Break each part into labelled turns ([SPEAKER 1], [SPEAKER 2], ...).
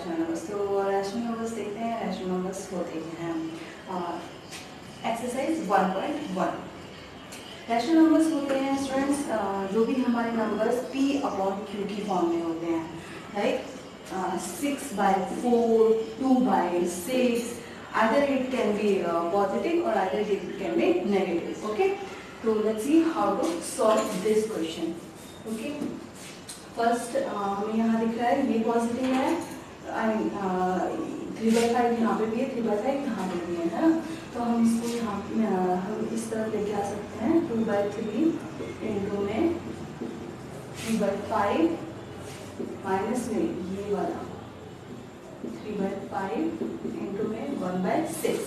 [SPEAKER 1] Rational numbers. तो rational numbers देखते हैं, रैशनल नंबर्स होते हैं। एक्सरसाइज 1.1। रैशनल नंबर्स होते हैं स्टूडेंट्स जो भी हमारे नंबर्स p/q की फॉर्म में होते हैं, like 6/4, 2/6, either it can be positive or either it can be negative. Okay, so let's see how to solve this question. Okay, first हमें यहाँ दिख रहा है ये पॉजिटिव है, आई मीन 3/5 यहाँ पे भी है, 3/5 यहाँ पे भी है ना। तो हम इसको यहाँ हम इस तरफ लेके आ सकते हैं 2/3 इंटू में 3/5 माइनस में ये वाला 3/5 इंटू में 1/6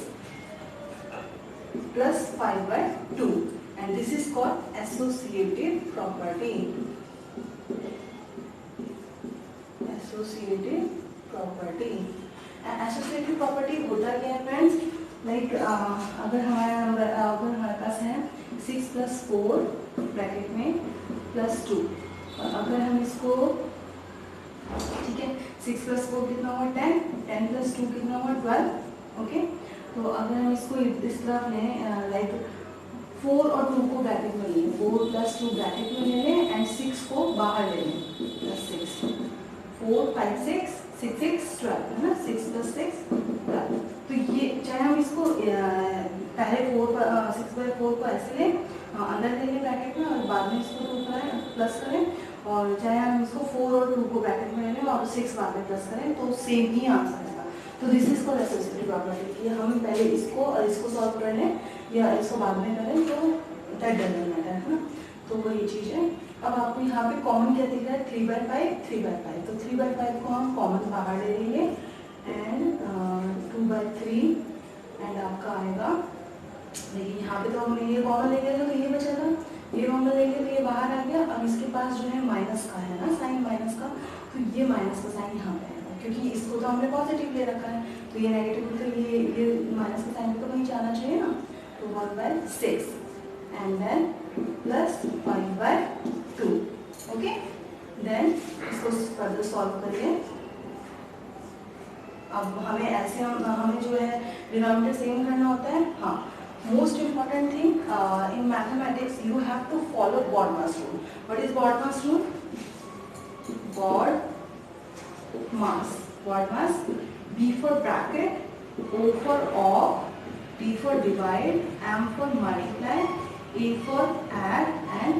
[SPEAKER 1] plus 5/2 and this is called associative property. Associative property होता क्या है फ्रेंड्स, लाइक अगर हमारे पास है 6 + 4 ब्रैकेट में +2, और अगर हम इसको, ठीक है, 6 + 4 कितना हुआ 10, 10 + 2 कितना हुआ 12। ओके, तो अगर हम इसको इस तरफ लें, लाइक 4 और 2 को ब्रैकेट में लें, 4 + 2 ब्रैकेट में ले लें एंड 6 को बाहर ले लें, +6, 4, 5, 6, 6, 6, 12 है ना, 6 + 6 12। तो ये चाहे हम इसको पहले 6/4 को ऐसे लें, अंदर ले लें ब्रैकेट में, और बाद में इसको 2 करें प्लस करें, और चाहे हम इसको 4 और 2 को ब्रैकेट में ले लें और 6 बाद में प्लस करें, तो सेम ही आंसर आएगा। तो this is called associative property. हम पहले इसको और इसको सॉल्व कर लें या इसको बाद में करें, तो दैट डजंट मैटर, है ना। तो वो ये चीज़ है। अब आपको यहाँ पे कॉमन क्या दिख रहा है, 3/5, 3/5। तो 3/5 को हम कॉमन बाहर ले लेंगे एंड 2/3 एंड आपका आएगा, लेकिन यहाँ पे तो हमने ये कॉमन ले लिया तो ये बचेगा, ये कॉमन लेंगे तो ये बाहर आ गया। अब इसके पास जो है माइनस का है ना, साइन माइनस का, तो ये माइनस का साइन यहाँ पे आएगा, क्योंकि इसको तो हमने पॉजिटिव ले रखा है, तो ये नेगेटिव, तो ये माइनस का साइन तो वहीं जाना चाहिए ना। तो 1/6 and then plus 5/2। Okay, then इसको फर्दर सॉल्व करिए। अब हमें ऐसे हमें जो है डिनोमिनेटर सेम करना होता है। हाँ, most important thing in mathematics, you have to follow BODMAS rule. What is BODMAS rule? BODMAS, B for bracket, O for off, D for divide, M for multiply, A for add and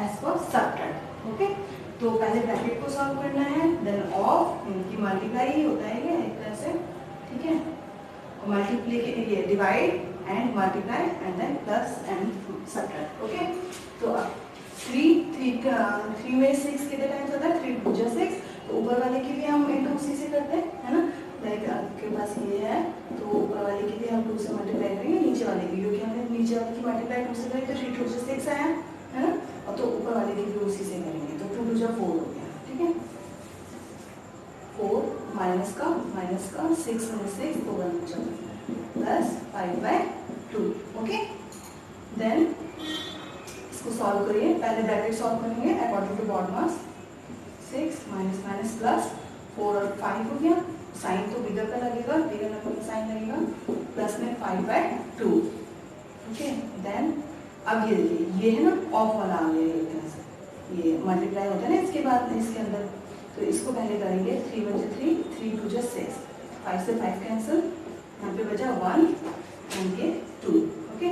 [SPEAKER 1] S for subtract. Okay, तो पहले bracket को solve करना है, then of, इनकी multiply ही होता है ये एक तरह से, ठीक है, मल्टीप्लाई ये divide and multiply and then plus and subtract. Okay, तो 3 में 6 कितने टाइम्स होता है, 3 × 2 = 6। तो ऊपर वाले की भी हम इनटू उसी से करते हैं, है ना। लाइक आपके पास ये है, तो ऊपर वाले की भी हम 2 से मल्टीप्लाई करेंगे, नीचे वाले की, क्योंकि हमने नीचे वाले की मल्टीप्लाई 2 से करी तो 3 × 2 = 6 आया, है ना। और तो ऊपर वाले की भी उसी से करेंगे, तो 2 × 2 = 4 हो गया, ठीक है। 4 माइनस का 6 में 6 तो 1 बचा प्लस 5/2। ओके, देन इसको सॉल्व करिए। पहले ब्रैकेट सॉल्व करेंगे according to BODMAS। 6 minus plus 4 और 5 हो गया, साइन तो बिगर का लगेगा, बिगर नंबर का साइन लगेगा, प्लस में 5/2। ओके, देन अब ये देखिए, ये है ना ऑफ वाला आ गया एक तरह से, ये मल्टीप्लाई होता है ना इसके बाद इसके अंदर, तो इसको पहले करेंगे 3 × 3, 3 × 2 = 6, 5 से 5 कैंसिल, यहाँ पे बचा 1 एंड ये 2। ओके,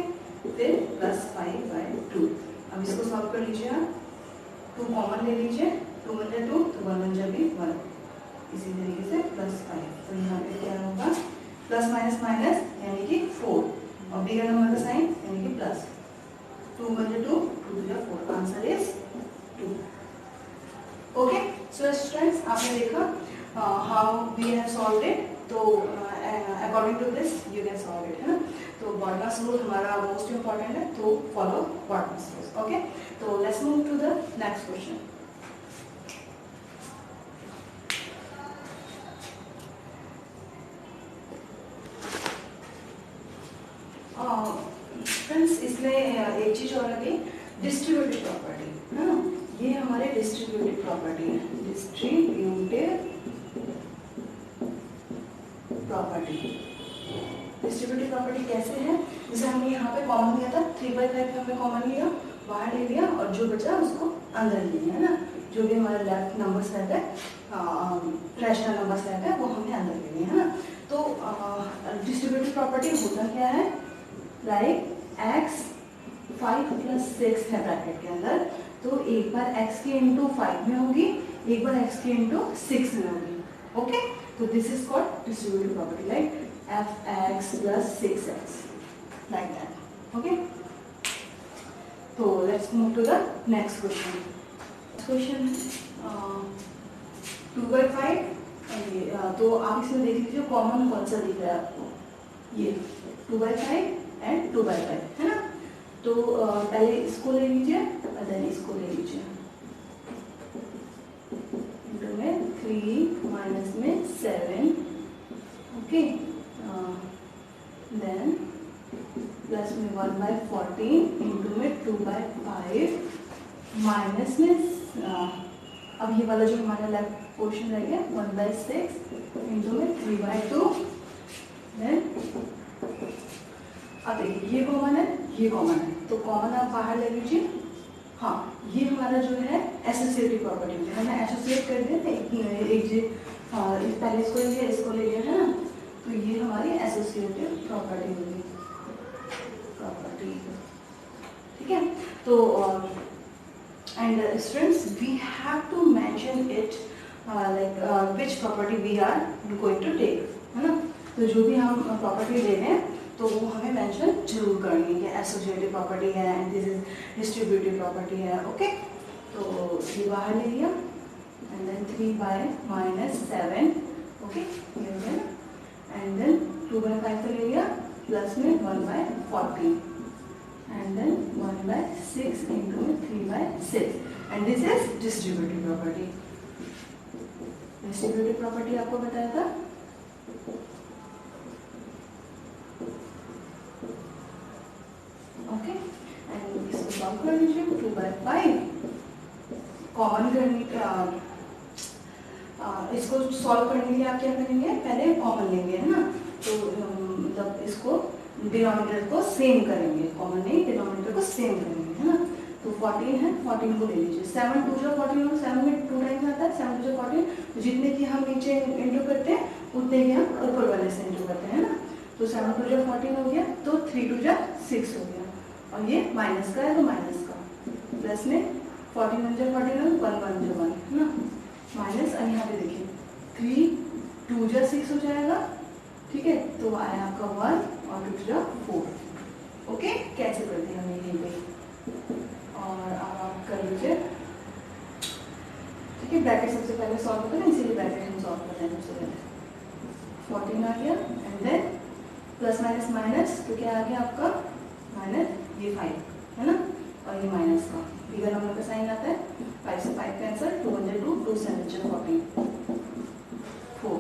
[SPEAKER 1] फिर प्लस 5/2। अब इसको सॉल्व कर लीजिए आप, 2 कॉमन ले लीजिए, 2 × 2 तो 1 × 1, इसी तरीके से प्लस 5। तो यहाँ पे क्या होगा, प्लस माइनस माइनस यानी कि 4, और बिगर नंबर का साइन यानी कि plus. 2 × 2 2 × 4, answer is 2। Okay, so students, आपने देखा how we have solved it. तो according to this you can solve it, है ना। तो BODMAS रूल हमारा मोस्ट इम्पॉर्टेंट है, तो फॉलो BODMAS रूल। ओके, तो let's move to the next question. Friends, इसमें एक चीज और लगी, डिस्ट्रीब्यूटिव प्रॉपर्टी, है ना। ये हमारे डिस्ट्रीब्यूटिव प्रॉपर्टी है, डिस्ट्रीब्यूटिव प्रॉपर्टी। डिस्ट्रीब्यूटिव प्रॉपर्टी कैसे है, जैसे हमने यहाँ पे कॉमन लिया था 3/5 हमने कॉमन लिया, बाहर ले लिया और जो बचा उसको अंदर ले लिया, है ना। जो भी हमारे लेफ्ट नंबर्स रहते हैं, रैशनल नंबर्स रहते हैं, वो हमने अंदर ले लिए, है ना। तो डिस्ट्रीब्यूटिव प्रॉपर्टी होता क्या है, लाइक x 5 + 6 है ब्रैकेट के अंदर, तो एक बार x की इंटू 5 में होगी, एक बार x की इंटू 6 में होगी। ओके, तो this is called distributive property, like fx + 6x, like that. Okay, तो let's move to the next question. Question 2/5, तो आप इसमें देख लीजिए कॉमन कौन सा दिख रहा है आपको, ये 2/5 एंड 2/5, है ना। तो पहले इसको ले लीजिए और देन इसको ले लीजिए, इंटू में 3 माइनस में 7, ओके, देन प्लस में 1/14 इंटू में 2/5 माइनस में अब ये वाला जो हमारा लेफ्ट पोर्शन रह गया 1/6 इंटू में 3/2, देन अब देखिए ये कॉमन है, ये कॉमन है, तो कॉमन आप बाहर ले लीजिए। हाँ, ये हमारा जो है एसोसिएटिव प्रॉपर्टी होती है, हमने एसोसिएट कर दिया था एक पहले इसको ले लिया, इसको ले लिया, है ना। तो ये हमारी एसोसिएटिव प्रॉपर्टी होगी, प्रॉपर्टी, ठीक है। तो and students, we have to mention it which property we are going to take, है ना। तो जो भी हम प्रॉपर्टी ले रहे हैं तो वो हमें मेंशन जरूर करनी है कि एसोसिएटिव प्रॉपर्टी है and this is distributive property है। ओके, तो ये बाहर ले लिया एंड देन 3/-7, ओके, ये हो गया, एंड देन 2/5 को ले लिया प्लस में 1/14 and then 1/6 into 3/6, and this is distributive property. Distributive property आपको बताया था, ओके, एंड इसको सॉल्व कर लीजिए। 2/5 कॉमन करने का, इसको सॉल्व करने के लिए आप क्या करेंगे, पहले कॉमन लेंगे, है ना। तो मतलब इसको डिनोमिनेटर को सेम करेंगे, कॉमन नहीं, डिनोमिनेटर को सेम करेंगे, है ना। तो 14 है, 14 को ले लीजिए, 7 2 जा 14 और 7 में 2 टाइम्स आता है, 7 2 जा 14, तो जितने की हम नीचे इंटू करते हैं उतने की हम ऊपर वाले से इंटू करते हैं, ना। तो 7 2 जा 14 हो गया, तो 3 2 जा 6 हो गया, और ये माइनस का है तो माइनस का, प्लस में 14 1 जा 14 1 1 जा 1, है ना, माइनस। अब यहाँ पे देखिए 3 2 जा 6 हो जाएगा, ठीक है, तो आया आपका 1 और 2 जा 4, ओके, कैसे करते हैं हमें ये पे, और अब आप कर लीजिए, ठीक है। ब्रैकेट सबसे पहले सॉल्व करते हैं, इसीलिए ब्रैकेट हम सॉल्व करते हैं सबसे पहले। 14 आ गया and then plus minus minus, तो क्या आ गया आपका माइनस ये 5, है ना, और ये माइनस का बिगर नंबर का साइन आता है, 5 से 5 कैंसिल, 2 1 जा 2 2 7 जा 14 4,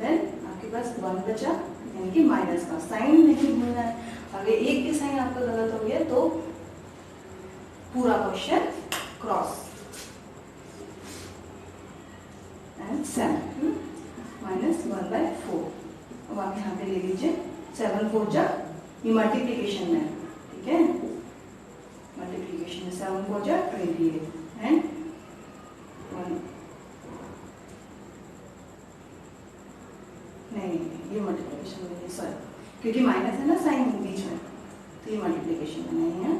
[SPEAKER 1] देन आपके पास 1 बचा, यानी कि माइनस का साइन नहीं भूलना है। अगर एक भी साइन आपका गलत हो गया तो पूरा क्वेश्चन क्रॉस, एंड 7 माइनस 1/4। अब आप यहाँ पे ले लीजिए 7 4 जा, ये मल्टीप्लीकेशन में, ठीक है, मल्टीप्लीकेशन में 7 4 जा 28 एंड 1, नहीं ये मल्टीप्लिकेशन में नहीं, सॉरी, क्योंकि माइनस है ना साइन बीच में, तो ये मल्टीप्लिकेशन में नहीं है,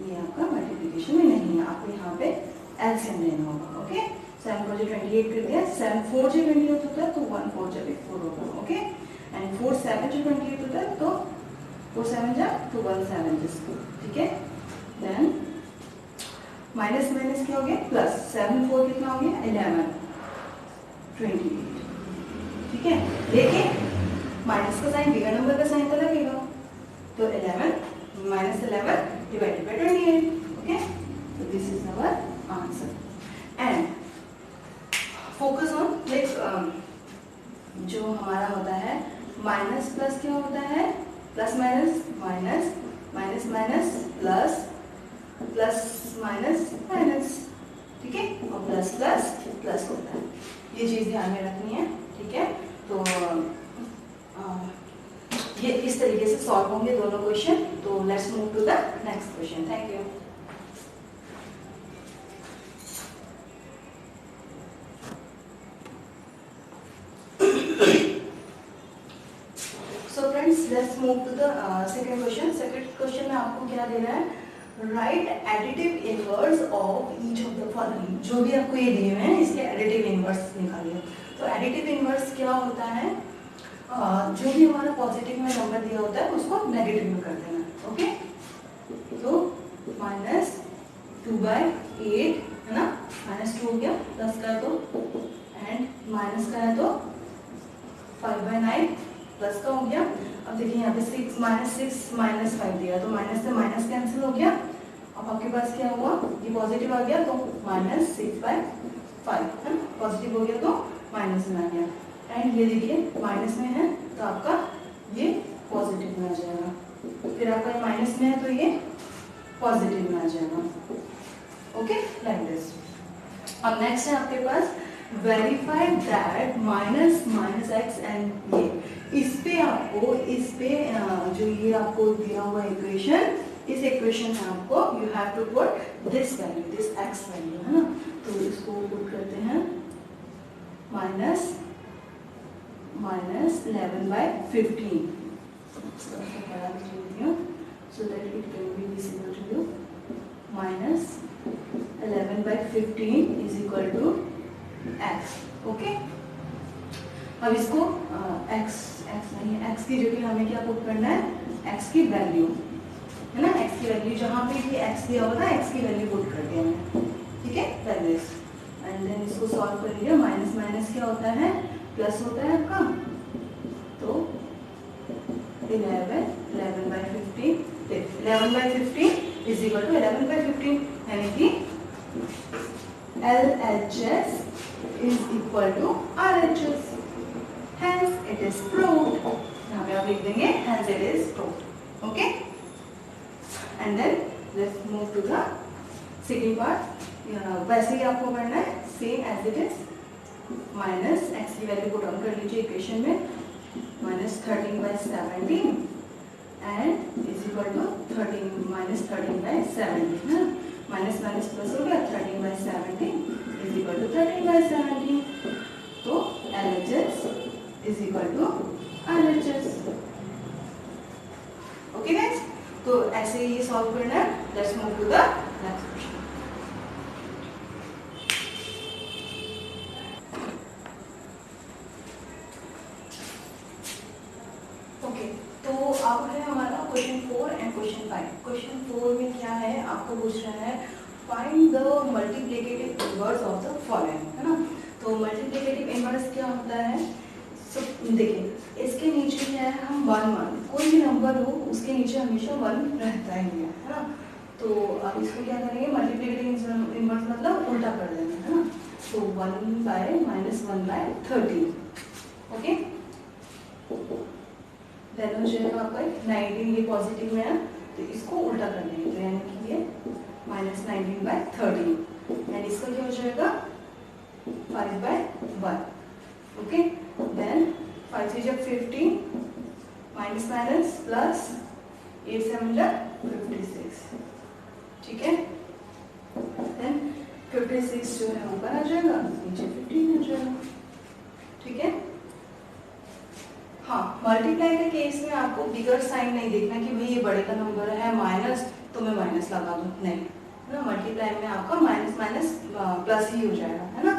[SPEAKER 1] ये आपका मल्टीप्लिकेशन में नहीं है, आपको यहाँ पे एलसीएम लेना होगा। ओके, 7 4 जा 28 कर दिया, 7 4 जा 28 होता है तो 1 4 जा 4 होगा, ओके, एंड 4 7 जा 28 होता है तो 4 7 जा तो 1 7 जिसको, ठीक है। देन माइनस माइनस क्या हो गया प्लस, 7 4 कितना हो गया 11 28, ठीक है, लेकिन माइनस का साइन बिगर नंबर का साइन तो लगेगा, तो 11 माइनस 11 डिवाइडेड बाय 28, ओके, तो this is our answer. And focus on like जो हमारा होता है माइनस प्लस क्या होता है, plus minus minus, minus minus plus, plus minus minus, ठीक है, और प्लस प्लस प्लस होता है, ये चीज ध्यान में रखनी है, ठीक है। तो ये इस तरीके से सॉल्व होंगे दोनों क्वेश्चन। तो let's move to the next question. Thank you. So friends let's move to the second question. Second question में आपको क्या देना है, write additive inverse of each of the following. जो भी आपको ये दिए हुए हैं इसके एडिटिव इनवर्स निकालिए। तो एडिटिव इनवर्स क्या होता है, जो भी हमारा पॉजिटिव में नंबर दिया होता है उसको नेगेटिव में कर देना। ओके, तो -2/8 है ना, -2 हो गया, प्लस का है तो एंड माइनस का है तो 5/9 प्लस का हो गया। अब देखिए यहाँ पे 6 -5 दिया तो माइनस से माइनस कैंसिल हो गया। अब आपके पास क्या हुआ, ये पॉजिटिव आ गया तो -6/5 है ना, पॉजिटिव हो गया तो माइनस में आ गया। एंड ये देखिए माइनस में है तो आपका ये पॉजिटिव में आ जाएगा, फिर आपका माइनस में है तो ये पॉजिटिव में आ जाएगा। Okay, like this. अब नेक्स्ट है आपके पास वेरीफाई दैट -x एंड ये, इस पे आपको जो ये आपको दिया हुआ इक्वेशन, इस इक्वेशन में आपको you have to put this value, this x value है ना। तो इसको पुट करते हैं -11/15 so that it can be visible to you. -11/15 is equal to x. Okay, अब इसको x नहीं है, x की जगह हमें क्या पुट करना है, x की वैल्यू है ना, x की वैल्यू जहाँ पे भी x दिया होगा x की वैल्यू पुट कर दिया हमने। ठीक है, लाइक दिस। एंड देन इसको सॉल्व कर लीजिए। माइनस माइनस क्या होता है, प्लस होता है आपका, तो 11/15 इज इक्वल टू 11/15, यानी कि LHS is equal to RHS, hence it is proved। यहाँ पे आप लिख देंगे hence it is proved। okay, and then let's move to the second part। वैसे ही आपको करना है same as it is, minus x की वैल्यू पुट ऑन कर लीजिए इक्वेशन में, -13/17 and is equal to -13/17 minus minus plus हो गया, 13/17 इज इक्वल टू 13/17। तो LHS is equal to RHS। Okay guys, तो ऐसे ही सॉल्व करना है। Let's move to the next question. अब है हमारा क्वेश्चन 4 एंड क्वेश्चन 5। क्वेश्चन 4 में क्या है, आपको पूछ रहा है find the multiplicative inverse of the following, है ना। तो मल्टीप्लिकेटिव इनवर्स क्या होता है, देखिए इसके नीचे क्या है, हम 1 कोई भी नंबर हो उसके नीचे हमेशा 1 रहता ही है ना। तो अब इसको क्या करेंगे, मल्टीप्लिकेटिव इनवर्स मतलब उल्टा कर देना है ना। तो 1/-1/13। ओके, देन हो जाएगा आपका 19, ये पॉजिटिव में है तो इसको उल्टा कर देंगे, तो यानी कि ये -19/13 एंड इसका क्या हो जाएगा 5/1। ओके, देन 5 से जब 15 माइनस माइनस प्लस 8 से 56। ठीक है, देन 56 जो है ऊपर आ जाएगा, नीचे 15 आ जाएगा। ठीक है, हाँ, मल्टीप्लाई के केस में आपको बिगर साइन नहीं देखना कि भाई ये बड़े का नंबर है माइनस तो मैं माइनस लगा दूँ, नहीं है ना। मल्टीप्लाई में आपका माइनस माइनस प्लस ही हो जाएगा, है ना।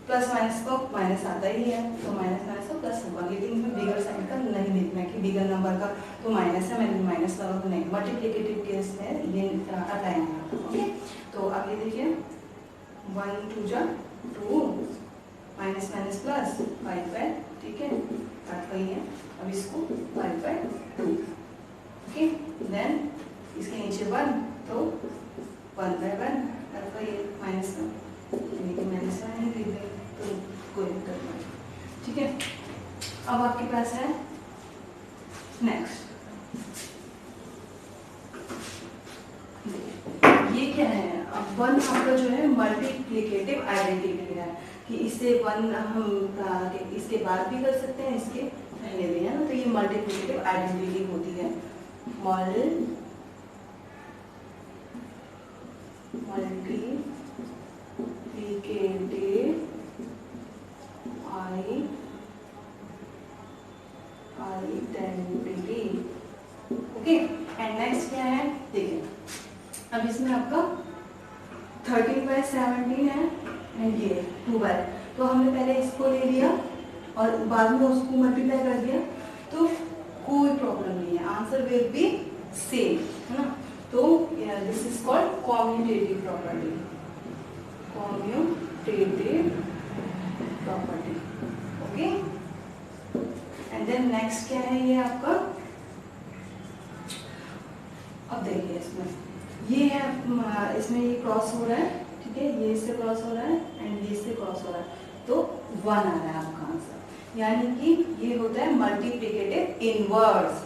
[SPEAKER 1] प्लस माइनस को माइनस आता ही है तो माइनस माइनस को प्लस होगा, लेकिन इसमें बिगर साइन का नहीं देखना कि बिगर नंबर का तो माइनस है, मैंने माइनस लगा तो नहीं। मल्टीप्लिकेटिव केस में ये अप्लाई नहीं होता। ओके, तो अब ये देखिए 1 2 जा 2 माइनस माइनस प्लस 5/, ठीक है, काट वही है। अब इसको 5/2। ओके, देन इसके नीचे 1 तो 1/1 काट वही है माइनस का, लेकिन माइनस का नहीं लिख दें तो कोई दिक्कत नहीं। ठीक है, अब आपके पास है नेक्स्ट, ये क्या है, अब 1 आपका जो है मल्टीप्लिकेटिव आइडेंटिटी है कि इससे 1 हम इसके बाद भी कर सकते हैं, इसके पहले भी, है ना। तो ये मल्टीप्लिकेटिव आइडेंटिटी होती है, multiplicative identity. Okay, and next क्या है देखिए, अब इसमें आपका 13/17 है एंड ये 2/, तो हमने पहले इसको ले लिया और बाद में उसको मल्टीप्लाई कर दिया, तो कोई प्रॉब्लम नहीं है, आंसर विल बी सेम, है ना। तो this is called commutative property, commutative property. Okay, and then next क्या है ये आपका, अब देखिए इसमें ये है, इसमें ये क्रॉस हो रहा है, ठीक है, ये इससे क्रॉस हो रहा है एंड ये इससे क्रॉस हो रहा है, तो 1 आ रहा है आपका आंसर, यानी कि ये होता है मल्टीप्लिकेटिव इनवर्स,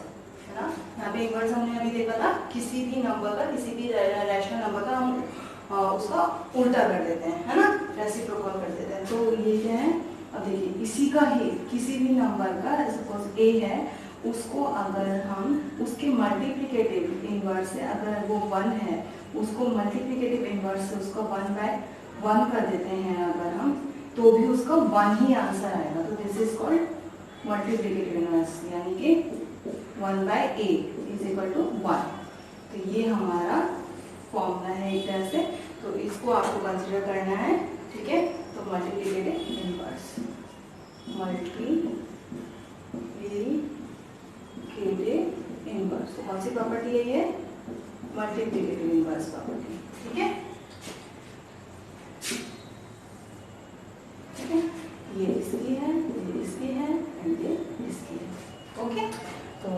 [SPEAKER 1] है ना। यहाँ पे इनवर्स हमने अभी देखा था, किसी भी नंबर का, किसी भी रैशनल नंबर का हम उसका उल्टा कर देते हैं, है ना, रेसिप्रोकल कर देते हैं। तो ये क्या है, अब देखिए इसी का ही किसी भी नंबर का, सपोज a है, उसको अगर हम उसके मल्टीप्लिकेटिव इनवर्स से, अगर वो 1 है, उसको मल्टीप्लिकेटिव इनवर्स से उसको 1/1 कर देते हैं अगर हम, तो भी उसका 1 ही आंसर आएगा। तो this is called multiplicative inverse, यानी कि 1/a इज इक्वल टू 1। तो ये हमारा फॉर्मूला है एक तरह से, तो इसको आपको कंसिडर करना है, ठीक है। तो मल्टीप्लिकेटिव इनवर्स, मल्टीप्लिकेटिव इनवर्स, कौन सी प्रॉपर्टी है ये, मल्टीप्लिकेटिव इनवर्स प्रॉपर्टी, ठीक है, ठीक है। ये इसकी है, ये इसकी है एंड ये इसकी है। ओके, तो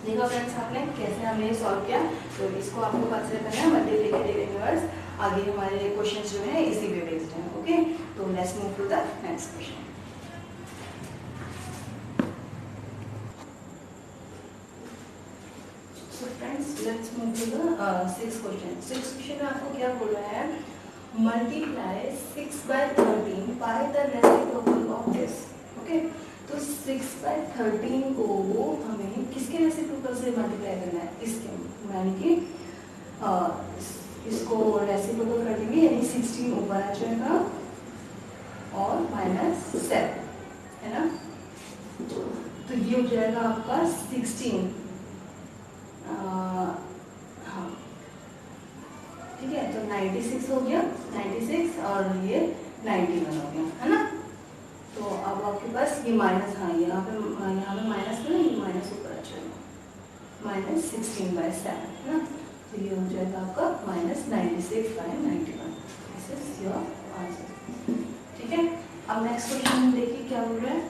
[SPEAKER 1] देखो फ्रेंड्स आपने कैसे हमने सॉल्व किया, तो इसको आपको कंसिडर करना है मल्टीप्लिकेटिव इनवर्स। आगे हमारे क्वेश्चंस जो है इसी पे बेस्ड हैं। ओके, तो let's move to the next question. So friends let's move to the 6th question. 6th question में आपको क्या बोल रहा है, multiply 6/13 by the reciprocal of this. Okay, तो 6/13 को हमें किसके रेसिप्रोकल से मल्टीप्लाई करना है, इसके, यानी कि इसको रेसिप्रोकल कर देंगे, यानी 16 ऊपर आ जाएगा और -7, है ना। तो ये हो जाएगा आपका 16, हाँ ठीक है, तो 96 हो गया, 96 और ये 91 हो गया, है ना। तो अब आपके पास ये माइनस, हाँ यहाँ पे माइनस है, ये माइनस ऊपर आ जाएगा, -16/7, है ना। तो ये हो जाएगा आपका -96/91, दिस इज योर आंसर, ठीक है। अब नेक्स्ट क्वेश्चन देखिए क्या बोल रहा है,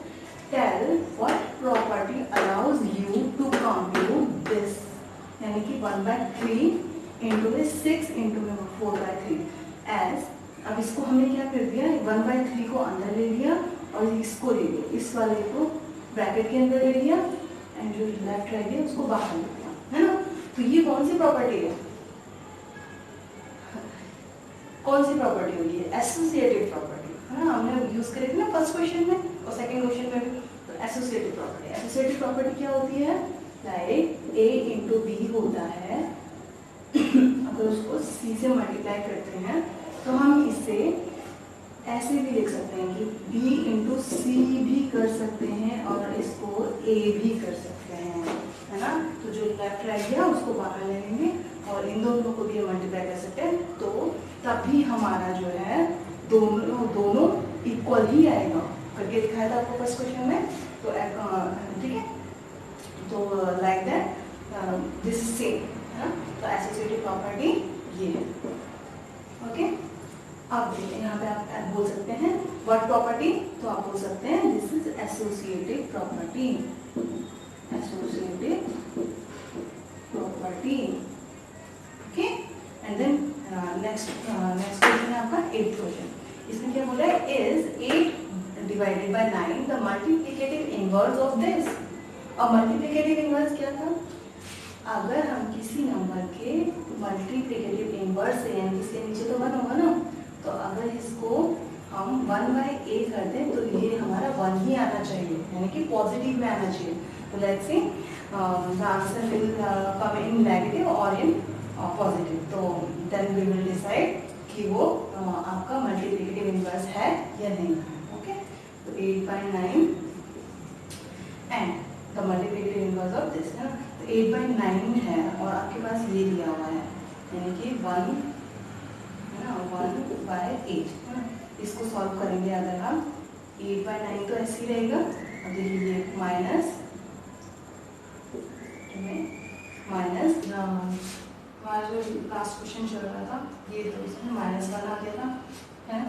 [SPEAKER 1] tell what property allows you to compute this, यानी कि 1/3 इंटू 6 इंटू 4/3 एज, अब इसको हमने क्या कर दिया, 1/3 को अंदर ले लिया और इसको ले लिया, इस वाले को ब्रैकेट के अंदर ले लिया एंड जो लेफ्ट रह गया उसको बाहर ले लिया, है ना। तो ये कौन सी प्रॉपर्टी है, कौन सी प्रॉपर्टी होगी, एसोसिएटिव प्रॉपर्टी, है ना। हमने यूज करी थी ना फर्स्ट क्वेश्चन में और सेकंड क्वेश्चन में भी। तो एसोसिएटिव प्रॉपर्टी, एसोसिएटिव प्रॉपर्टी क्या होती है, लाइक a इंटू बी होता है, अगर उसको c से मल्टीप्लाई करते हैं तो हम इसे ऐसे भी लिख सकते हैं कि b इंटू सी भी कर सकते हैं और इसको a भी कर सकते हैं, है ना। तो जो लेफ्ट रह गया उसको बाहर ले लेंगे और इन दोनों को भी मल्टीप्लाई कर सकते हैं, तो तभी हमारा जो है दोनों इक्वल ही आएगा, करके दिखाया था आपको फर्स्ट क्वेश्चन में। तो ठीक है, तो like that this is same, है ना। तो एसोसिएटिव प्रॉपर्टी ये है। ओके, अब देखिए यहाँ पे आप बोल सकते हैं व्हाट प्रॉपर्टी, तो आप बोल सकते हैं this is associative property, associative property. Okay, and then next question है आपका 8th क्वेश्चन। इसमें क्या बोल रहा है, is 8 divided by 9 the multiplicative inverse of this. अब मल्टीप्लिकेटिव इनवर्स क्या था, अगर हम किसी नंबर के मल्टीप्लिकेटिव इनवर्स से, यानी इसके नीचे तो 1 होगा ना, तो अगर इसको हम 1/a करते हैं तो ये हमारा 1 ही आना चाहिए, यानी कि पॉजिटिव में आना चाहिए। तो let's see the answer will come in negative और इन पॉजिटिव। तो देन वी विल डिसाइड कि वो आपका मल्टीप्लिकेटिव इनवर्स है या नहीं है। ओके, तो 8/9 and the multiplicative inverse of this है ना। तो 8/9 है और आपके पास ये दिया हुआ है, यानी कि 1 है ना, 1/8 है ना। इसको सॉल्व करेंगे अगर हम, 8/9 तो ऐसे ही रहेगा। अब देखिए ये माइनस हमारा जो लास्ट क्वेश्चन चल रहा था ये, तो इसमें -1 आ गया था, है ना।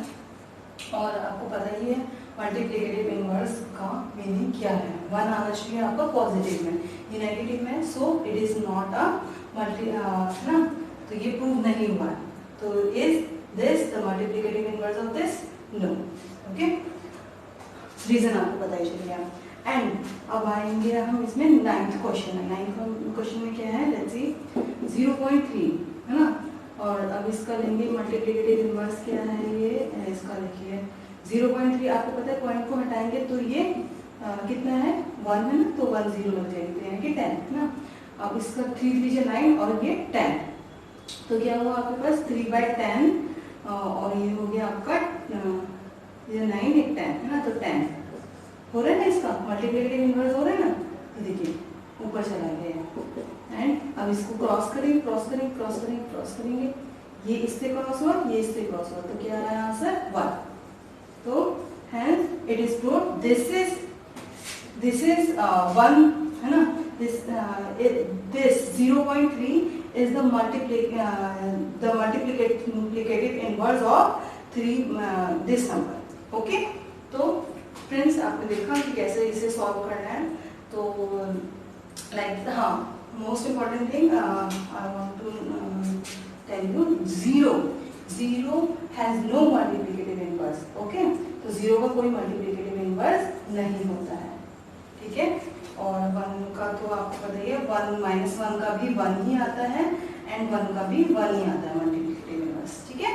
[SPEAKER 1] और आपको पता ही है मल्टीप्लिकेटिव इनवर्स का मीनिंग क्या है। 1 आना चाहिए आपका पॉजिटिव में, ये नेगेटिव में, so it is not a multi, है ना। तो ये प्रूव नहीं हुआ है। तो is this the multiplicative inverse of this? No. Okay, reason आपको पता ही चल गया। एंड अब आएंगे हम इसमें 9th क्वेश्चन में। 9th क्वेश्चन में क्या है, लेट्स सी 0.3 है ना। और अब इसका लेंगे मल्टीप्लिकेटिव इनवर्स क्या है, ये इसका लिखिए 0.3। आपको पता है पॉइंट को हटाएंगे तो ये कितना है, 1 है ना, तो 1 0 लग जाएगी, तो यानी कि 10 है ना। अब इसका 3 3 9 और ये 10, तो क्या हुआ आपके पास 3/10 और ये हो गया आपका ये 9 एक 10 है ना, तो 10 हो रहा है ना, इसका मल्टीप्लिकेटिव इनवर्स हो रहा है ना। तो देखिए ऊपर चला गया। एंड अब इसको क्रॉस करेंगे, क्रॉस करेंगे, क्रॉस करेंगे, क्रॉस करेंगे, ये इससे क्रॉस हुआ, ये इससे क्रॉस हुआ, तो क्या आया आंसर 1। तो hence it is proved this is 1 है ना। this 0.3 is the multiplicative inverse of 3 this number. Okay, तो फ्रेंड्स आपने देखा कि कैसे इसे सॉल्व करना है। तो लाइक हाँ, most important thing I want to tell you, zero has no multiplicative inverse. Okay, तो 0 का कोई मल्टीप्लिकेटिव इनवर्स नहीं होता है, ठीक है। और 1 का तो आपको पता ही है, 1 -1 का भी 1 ही आता है एंड 1 का भी 1 ही आता है मल्टीप्लिकेटिव इनवर्स, ठीक है।